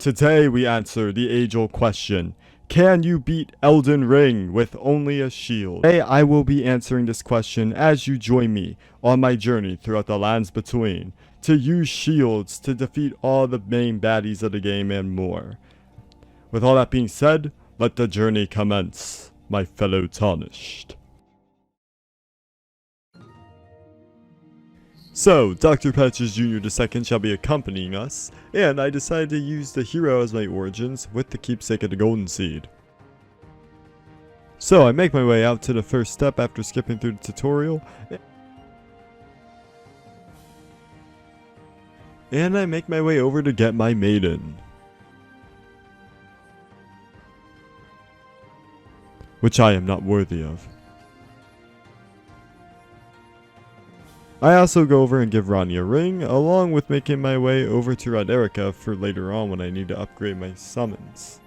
Today we answer the age-old question, can you beat Elden Ring with only a shield? Today I will be answering this question as you join me on my journey throughout the lands between, to use shields to defeat all the main baddies of the game and more. With all that being said, let the journey commence, my fellow tarnished. So, Dr. Patches Jr. II shall be accompanying us, and I decided to use the hero as my origins with the keepsake of the golden seed. So I make my way out to the first step after skipping through the tutorial, and I make my way over to get my maiden, which I am not worthy of. I also go over and give Ronnie a ring, along with making my way over to Roderica for later on when I need to upgrade my summons.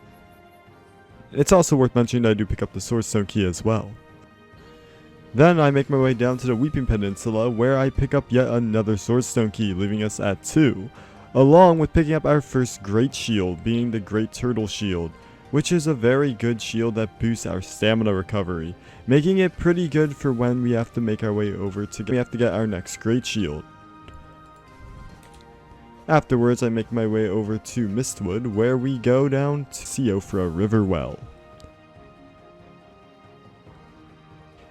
It's also worth mentioning that I do pick up the Swordstone key as well. Then I make my way down to the Weeping Peninsula, where I pick up yet another Swordstone key, leaving us at 2, along with picking up our first Great Shield, being the Great Turtle Shield, which is a very good shield that boosts our stamina recovery, making it pretty good for when we have to make our way over to get our next Great Shield. Afterwards, I make my way over to Mistwood, where we go down to Siofra River Well.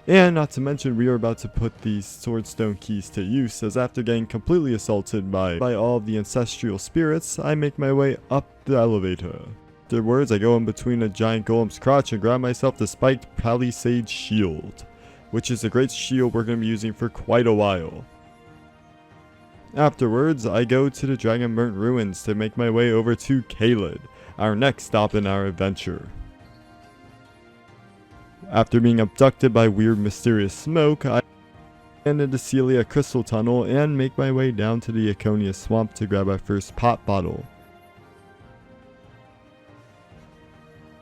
And not to mention, we are about to put these Swordstone keys to use, as after getting completely assaulted by all of the ancestral spirits, I make my way up the elevator. Afterwards, I go in between a giant golem's crotch and grab myself the spiked palisade shield, which is a great shield we're going to be using for quite a while. Afterwards, I go to the Dragonburnt Ruins to make my way over to Caelid, our next stop in our adventure. After being abducted by weird mysterious smoke, I end in the Celia Crystal Tunnel and make my way down to the Iconia Swamp to grab our first pot bottle.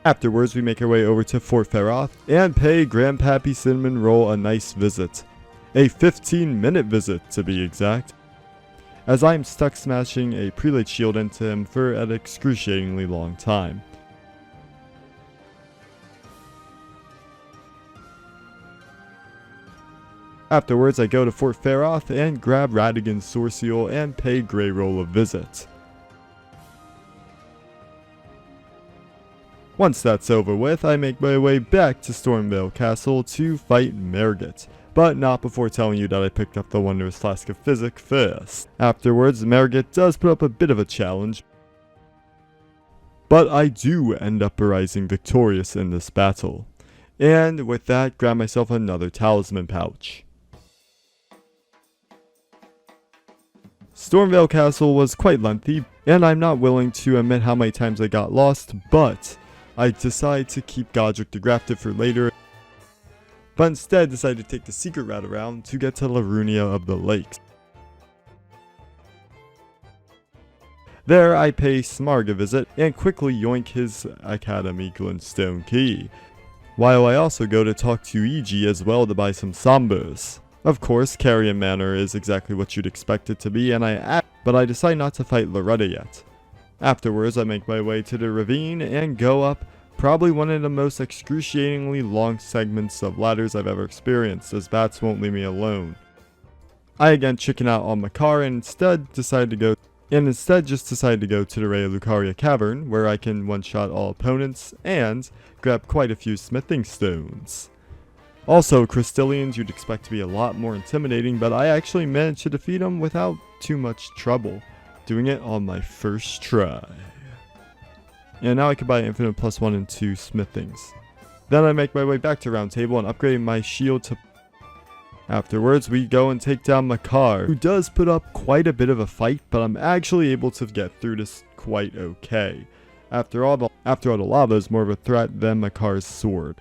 Afterwards, we make our way over to Fort Feroth and pay Grandpappy Cinnamon Roll a nice visit. A 15-minute visit, to be exact, as I am stuck smashing a prelate shield into him for an excruciatingly long time. Afterwards, I go to Fort Feroth and grab Radigan's Sourceal and pay Greyroll a visit. Once that's over with, I make my way back to Stormveil Castle to fight Merget, but not before telling you that I picked up the Wondrous Flask of Physic first. Afterwards, Merget does put up a bit of a challenge, but I do end up arising victorious in this battle. And with that, grab myself another talisman pouch. Stormveil Castle was quite lengthy, and I'm not willing to admit how many times I got lost, but I decide to keep Godric the Grafted for later, but instead decide to take the secret route around to get to Larunia of the Lakes. There I pay Smarg a visit and quickly yoink his Academy Glintstone key, while I also go to talk to Iji as well to buy some Sombers. Of course, Carrion Manor is exactly what you'd expect it to be, but I decide not to fight Loretta yet. Afterwards, I make my way to the ravine and go up probably one of the most excruciatingly long segments of ladders I've ever experienced, as bats won't leave me alone. I again chicken out on my car and instead just decide to go to the Raya Lucaria Cavern, where I can one-shot all opponents and grab quite a few smithing stones. Also, Crystallians you'd expect to be a lot more intimidating, but I actually managed to defeat them without too much trouble, doing it on my first try. And now I can buy infinite +1 and 2 smithings. Then I make my way back to Round Table and upgrade my shield to... Afterwards, we go and take down Makar, who does put up quite a bit of a fight, but I'm actually able to get through this quite okay. After all, the lava is more of a threat than Makar's sword.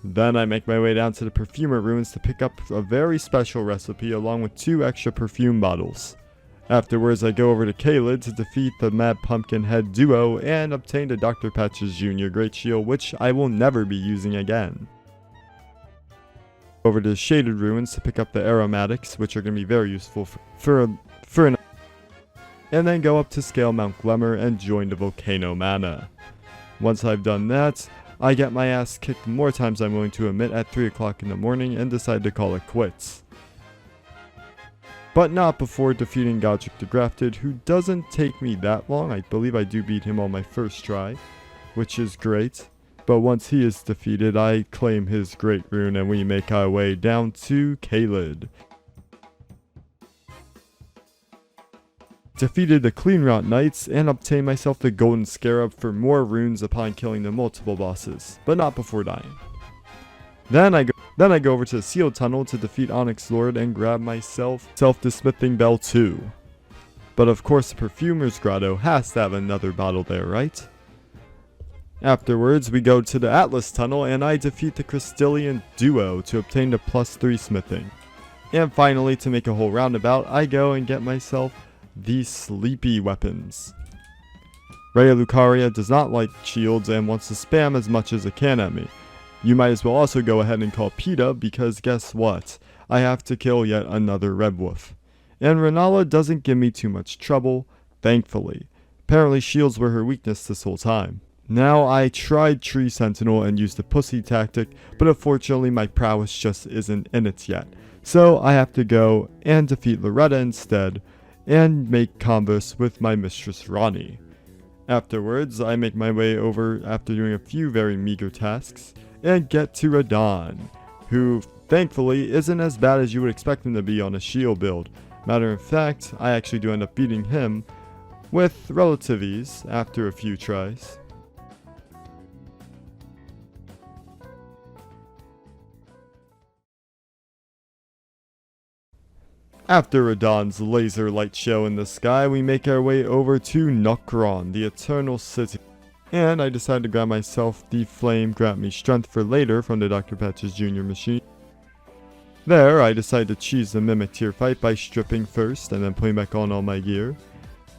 Then I make my way down to the Perfumer Ruins to pick up a very special recipe along with 2 extra perfume bottles. Afterwards, I go over to Caelid to defeat the Mad Pumpkinhead duo and obtain the Dr. Patches Jr. Great Shield, which I will never be using again. over to Shaded Ruins to pick up the aromatics, which are going to be very useful for an, and then go up to scale Mount Glemmer and join the Volcano Mana. Once I've done that, I get my ass kicked more times than I'm willing to admit at 3 o'clock in the morning and decide to call it quits. But not before defeating Godric the Grafted, who doesn't take me that long. I believe I do beat him on my first try, which is great. But once he is defeated, I claim his Great Rune and we make our way down to Caelid. Defeated the Cleanrot Knights and obtained myself the Golden Scarab for more runes upon killing the multiple bosses, but not before dying. Then I go over to the Sealed Tunnel to defeat Onyx Lord and grab myself the Smithing Bell too. But of course the Perfumer's Grotto has to have another bottle there, right? Afterwards we go to the Atlas Tunnel and I defeat the Crystallian Duo to obtain the +3 smithing. And finally, to make a whole roundabout, I go and get myself these sleepy weapons. Rhea Lucaria does not like shields and wants to spam as much as it can at me. You might as well also go ahead and call PETA, because guess what? I have to kill yet another Red Wolf. And Renala doesn't give me too much trouble, thankfully. Apparently shields were her weakness this whole time. Now I tried Tree Sentinel and used the pussy tactic, but unfortunately my prowess just isn't in it yet. So I have to go and defeat Loretta instead, and make converse with my mistress Ronnie. Afterwards, I make my way over after doing a few very meager tasks, and get to Radahn, who thankfully isn't as bad as you would expect him to be on a shield build. Matter of fact, I actually do end up beating him with relative ease after a few tries. After Radahn's laser light show in the sky, we make our way over to Nokron, the Eternal City. And I decide to grab myself the Flame Grant Me Strength for later from the Dr. Patches Jr. machine. There, I decide to cheese the Mimic tier fight by stripping first and then putting back on all my gear.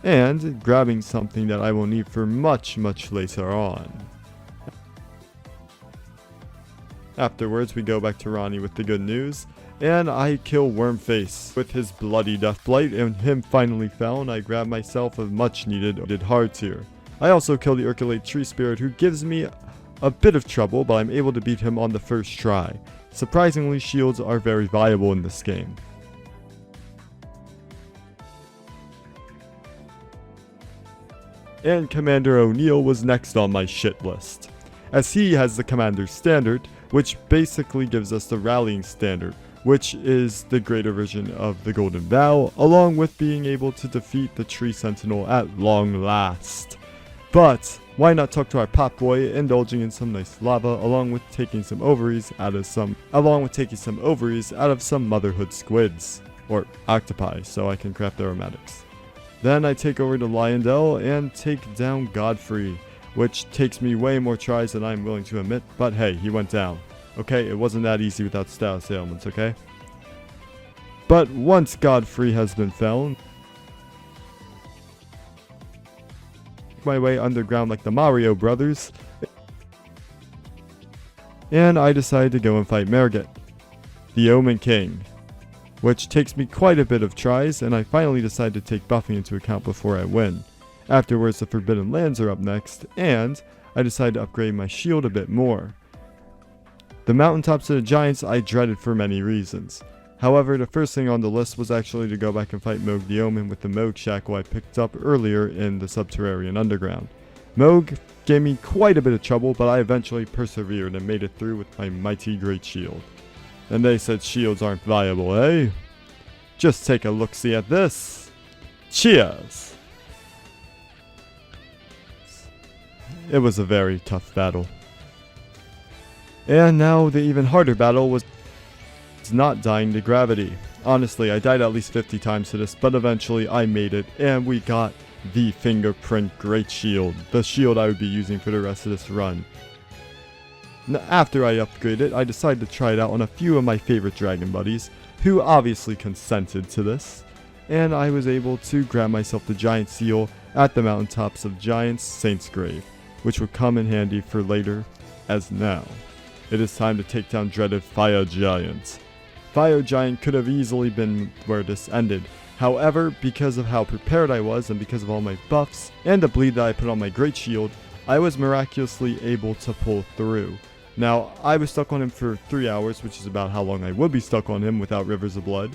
And grabbing something that I will need for much later on. Afterwards, we go back to Ronnie with the good news. And I kill Wormface with his bloody death blight, and him finally fell, and I grab myself a much needed hard tier. I also kill the Urculate Tree Spirit, who gives me a bit of trouble, but I'm able to beat him on the first try. Surprisingly, shields are very viable in this game. And Commander O'Neill was next on my shit list, as he has the Commander's Standard, which basically gives us the Rallying Standard, which is the greater version of the Golden Vow, along with being able to defeat the Tree Sentinel at long last. But why not talk to our pop boy, indulging in some nice lava, along with taking some ovaries out of some motherhood squids or octopi, so I can craft aromatics. Then I take over to Lyondell and take down Godfrey, which takes me way more tries than I'm willing to admit, but hey, he went down. Okay, it wasn't that easy without status ailments, okay? But once Godfrey has been found, my way underground like the Mario Brothers, and I decide to go and fight Merget, the Omen King, which takes me quite a bit of tries, and I finally decide to take buffing into account before I win. Afterwards, the Forbidden Lands are up next, and I decide to upgrade my shield a bit more. The mountaintops of the giants I dreaded for many reasons. However, the first thing on the list was actually to go back and fight Mohg the Omen with the Mohg Shackle I picked up earlier in the Subterranean Underground. Mohg gave me quite a bit of trouble, but I eventually persevered and made it through with my mighty great shield. And they said shields aren't viable, eh? Just take a look-see at this. Cheers! It was a very tough battle. And now the even harder battle was not dying to gravity. Honestly, I died at least 50 times to this, but eventually I made it, and we got the Fingerprint Great Shield, the shield I would be using for the rest of this run. Now, after I upgraded it, I decided to try it out on a few of my favorite dragon buddies, who obviously consented to this, and I was able to grab myself the giant seal at the mountaintops of Giants Saint's Grave, which would come in handy for later, as now. It is time to take down dreaded Fire Giant. Fire Giant could have easily been where this ended. However, because of how prepared I was and because of all my buffs and the bleed that I put on my Great Shield, I was miraculously able to pull through. Now, I was stuck on him for 3 hours, which is about how long I would be stuck on him without Rivers of Blood.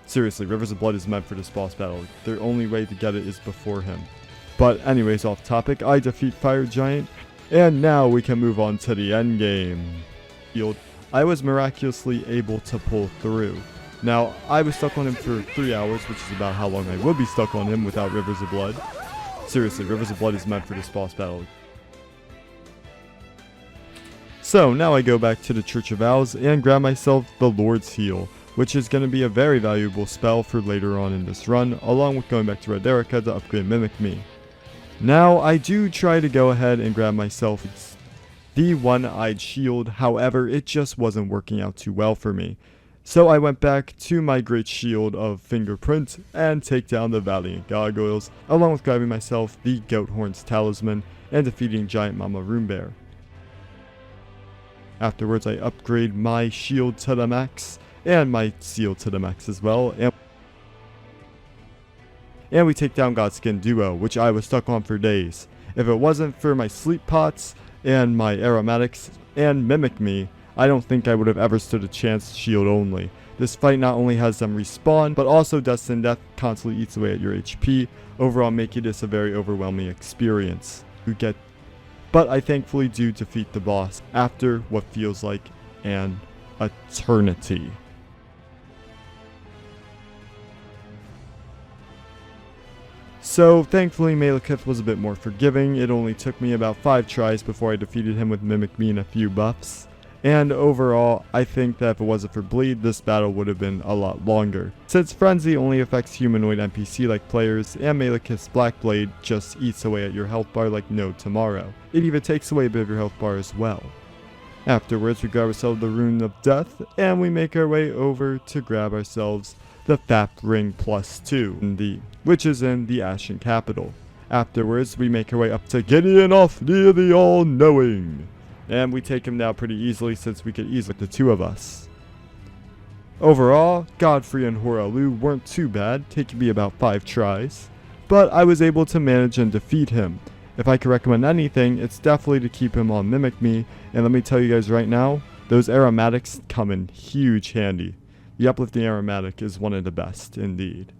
Seriously, Rivers of Blood is meant for this boss battle. The only way to get it is before him. But anyways, off topic, I defeat Fire Giant, and now we can move on to the end game. I was miraculously able to pull through. Now, I was stuck on him for 3 hours, which is about how long I would be stuck on him without Rivers of Blood. Seriously, Rivers of Blood is meant for this boss battle. So, now I go back to the Church of Vows and grab myself the Lord's Heal, which is going to be a very valuable spell for later on in this run, along with going back to Red Erica to upgrade Mimic Me. Now, I do try to go ahead and grab myself the One-Eyed Shield, however, it just wasn't working out too well for me. So I went back to my Great Shield of Fingerprint and take down the Valiant Gargoyles, along with grabbing myself the Goat Horns Talisman and defeating Giant Mama Runebear. Afterwards, I upgrade my shield to the max and my seal to the max as well, and we take down Godskin Duo, which I was stuck on for days. If it wasn't for my Sleep Pots and my Aromatics and Mimic Me, I don't think I would have ever stood a chance shield only. This fight not only has them respawn, but also Destined Death constantly eats away at your HP, overall making this a very overwhelming experience. But I thankfully do defeat the boss after what feels like an eternity. So thankfully Malekith was a bit more forgiving. It only took me about 5 tries before I defeated him with Mimic Me and a few buffs. And overall, I think that if it wasn't for Bleed, this battle would have been a lot longer. Since Frenzy only affects humanoid NPC like players, and Malekith's Black Blade just eats away at your health bar like no tomorrow. It even takes away a bit of your health bar as well. Afterwards, we grab ourselves the Rune of Death, and we make our way over to grab ourselves the Thap Ring +2, which is in the Ashen Capital. Afterwards, we make our way up to Gideonoth near the All-Knowing. And we take him down pretty easily since we could easily the 2 of us. Overall, Godfrey and Horalu weren't too bad, taking me about 5 tries. But I was able to manage and defeat him. If I could recommend anything, it's definitely to keep him on Mimic Me. And let me tell you guys right now, those aromatics come in huge handy. The uplifting aromatic is one of the best, indeed.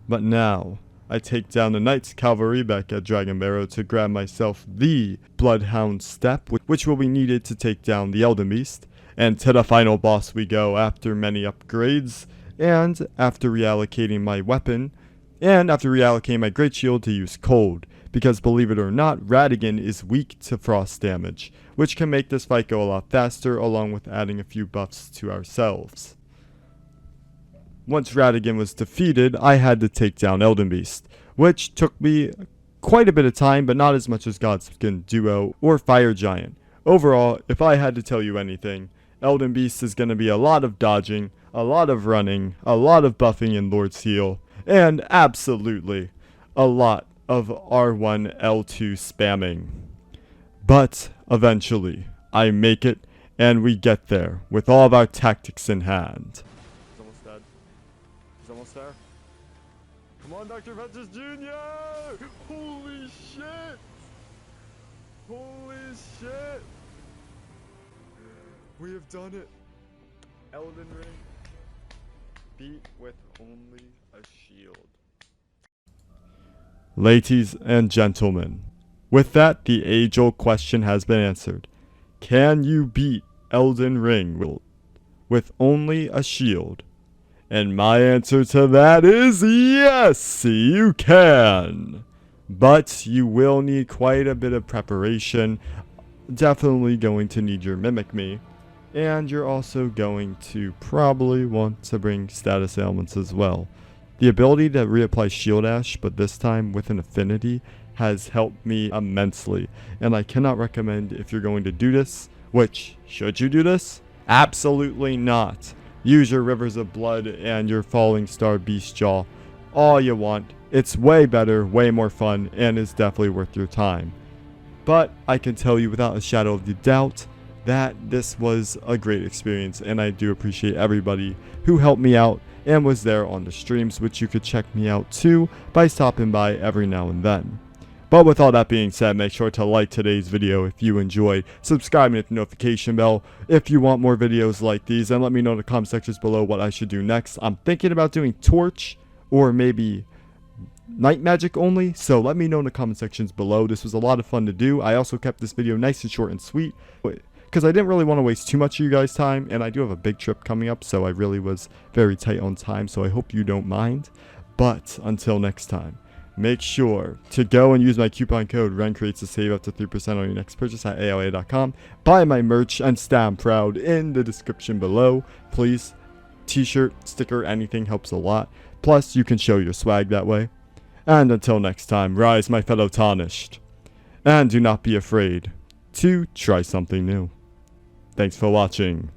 But now, I take down the Knights Cavalry back at Dragon Barrow to grab myself the Bloodhound Step, which will be needed to take down the Elden Beast. And to the final boss we go after many upgrades, and after reallocating my weapon, and after reallocating my Great Shield to use Cold. Because believe it or not, Radagon is weak to frost damage, which can make this fight go a lot faster, along with adding a few buffs to ourselves. Once Radagon was defeated, I had to take down Elden Beast, which took me quite a bit of time, but not as much as Godskin Duo or Fire Giant. Overall, if I had to tell you anything, Elden Beast is going to be a lot of dodging, a lot of running, a lot of buffing in Lord's Heal, and absolutely a lot of R1 L2 spamming. But eventually, I make it, and we get there with all of our tactics in hand. He's almost dead. He's almost there. Come on, Dr. Ventus Jr.! Holy shit! Holy shit! We have done it! Elden Ring. Beat with only a shield. Ladies and gentlemen, with that, the age-old question has been answered. Can you beat Elden Ring with only a shield? And my answer to that is yes, you can. But you will need quite a bit of preparation. Definitely going to need your Mimic Me. And you're also going to probably want to bring status ailments as well. The ability to reapply Shield Ash, but this time with an affinity, has helped me immensely. And I cannot recommend if you're going to do this, which, should you do this? Absolutely not. Use your Rivers of Blood and your Falling Star Beast Jaw all you want. It's way better, way more fun, and is definitely worth your time. But I can tell you without a shadow of a doubt, that this was a great experience, and I do appreciate everybody who helped me out and was there on the streams, which you could check me out too by stopping by every now and then. But with all that being said, make sure to like today's video if you enjoyed, subscribe and hit the notification bell if you want more videos like these, and let me know in the comment sections below what I should do next. I'm thinking about doing Torch or maybe Night Magic only, so let me know in the comment sections below. This was a lot of fun to do. I also kept this video nice and short and sweet because I didn't really want to waste too much of you guys' time, and I do have a big trip coming up, so I really was very tight on time, so I hope you don't mind. But until next time, make sure to go and use my coupon code RENCRATES to save up to 3% on your next purchase at AOA.com. Buy my merch and stand proud in the description below. Please, t-shirt, sticker, anything helps a lot. Plus, you can show your swag that way. And until next time, rise my fellow tarnished. And do not be afraid to try something new. Thanks for watching.